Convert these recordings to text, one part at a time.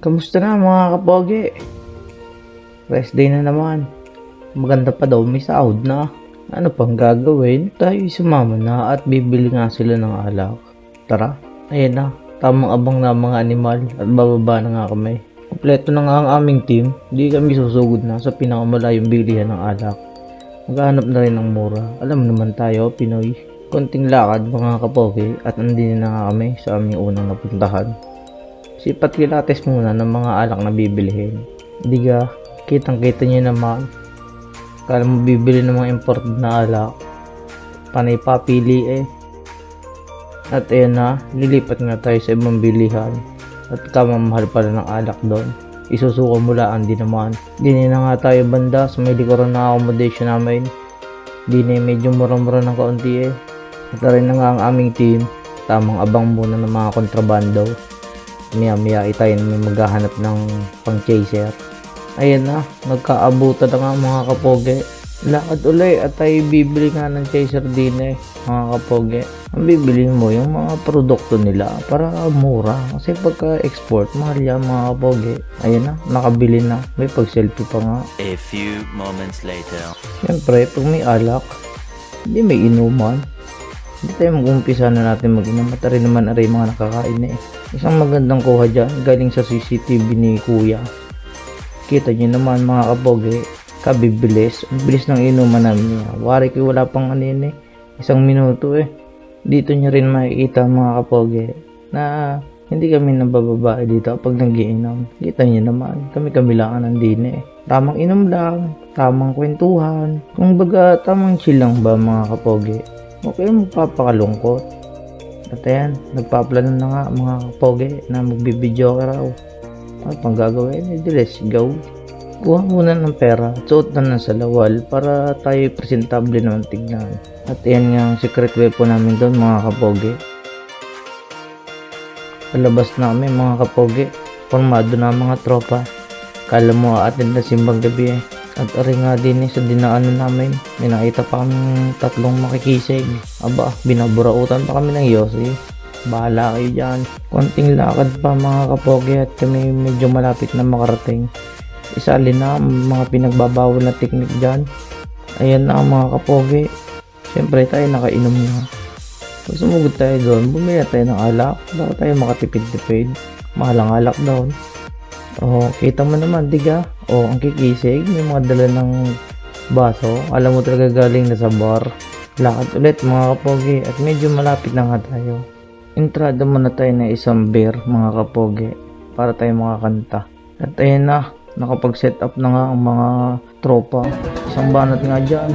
Kamusta na mga kapogi? Rest day na naman. Maganda pa daw, may sahod na. Ano pang gagawin? Tayo sumama na at bibili nga sila ng alak. Tara, ayan na. Tamang abang na mga animal at bababa na nga kami. Kompleto na nga ang aming team. Di kami susugod na sa pinakamalayong bilihan ng alak. Maghanap na rin ng mura. Alam naman tayo, Pinoy. Konting lakad mga kapogi at andin na nga kami sa aming unang napuntahan. Sipat kilates muna ng mga alak na bibilihin. Hindi ka, kitang-kita nyo naman. Kala mo bibili ng mga imported na alak. Panay papili eh. At ayan na, lilipat nga tayo sa ibang bilihan. At kamamahal pala ng alak doon. Isusuko mulaan din naman. Dini na nga tayo banda sa may likuran na accommodation namin. Dini medyo mura-mura ng kaunti eh. At rin na nga ang aming team. Tamang abang muna ng mga kontrabando. Maya tayo na may maghahanap ng pang chaser. Ayan na, nagkaabutan na nga mga kapoge. Lakad uli at tayo bibili nga ng chaser din eh mga kapoge. Ang bibili mo yung mga produkto nila para mura. Kasi pagka export mahal yan mga kapoge. Ayan na, nakabili na. May pag selfie pa nga. A few moments later. Siyempre pag may alak, hindi may inuman. Hindi tayo mag-umpisa na natin mag-inom at rin naman aray mga nakakain eh. Isang magandang kuha dyan galing sa CCTV ni Kuya. Kita nyo naman mga kapoge, kabibilis. Ang bilis ng inuman namin niya. Wari ko wala pang ano yun eh. Isang minuto eh. Dito nyo rin makikita mga kapoge na hindi kami nabababae dito pag nag-iinom. Kita nyo naman, kami lang nandine eh. Tamang inom lang, tamang kwentuhan. Kung baga tamang chill lang ba mga kapoge. Okay, magpapakalungkot. At ayan, nagpaplano na nga mga kapoge na magbibideo ka raw. Ano pang gagawin? Let's go. Kuha muna ng pera, suot na ng salawal para tayo presentable naman tignan. At ayan nga ang secret weapon namin doon mga kapoge. Palabas na kami mga kapoge. Formado na mga tropa. Kala mo aatin na simbang gabi eh. At ari nga din sa dinaanan namin, may nakita pa kaming tatlong makikisig. Aba, binaburautan pa kami ng Yossi. Bahala kayo dyan. Konting lakad pa mga kapoge at kami medyo malapit na makarating. Isali na mga pinagbabawal na teknik dyan. Ayan na mga kapoge. Siyempre tayo nakainom na. Pag sumugod tayo doon, bumili tayo ng alak. Baka tayo makatipid-tipid. Mahal ang alak doon. Oh, kita mo naman, diga. Oh, ang kikisig, may mga dala ng baso. Alam mo talaga galing na sa bar. Lakad ulit mga kapoge at medyo malapit na nga tayo. Entrada muna tayo na isang beer mga kapoge para tayo makakanta. At ayan na, nakapag-set up na nga ang mga tropa. Isang banat nga dyan.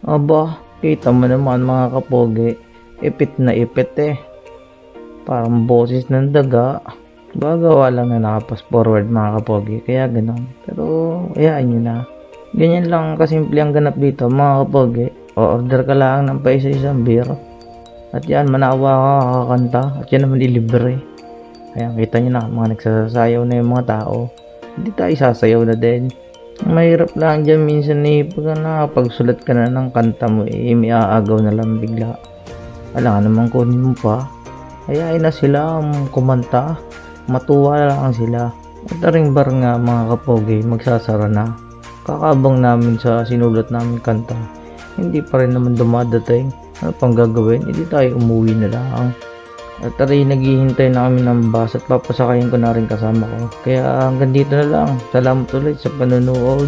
Aba, kita mo naman mga kapoge, ipit na ipit eh. Parang boses ng daga. Gagawa lang na nakapas forward mga kapoge, kaya ganon. Pero, hayaan nyo na. Ganyan lang kasimple ang ganap dito mga kapoge. O-order ka lang ng pa isa-isang beer. At yan, manawa ka kakakanta. At yan naman ilibre. Ayan, kita nyo na, mga nagsasayaw na yung mga tao. Hindi tayo sasayaw na din. Mahirap lang dyan minsan eh, pag nakapagsulat ka na ng kanta mo eh, may aagaw na lang bigla. Alam naman kunin mo pa. Hayain na sila kumanta, matuwa lang sila. At ring bar nga mga kapoge, magsasara na. Kakabang namin sa sinulat namin kanta, hindi pa rin naman dumadating. Ano pang gagawin? Hindi tayo umuwi na lang. At taray naghihintay na kami ng bus at papasakayin ko na rin kasama ko. Kaya hanggang dito na lang. Salamat ulit sa panonood.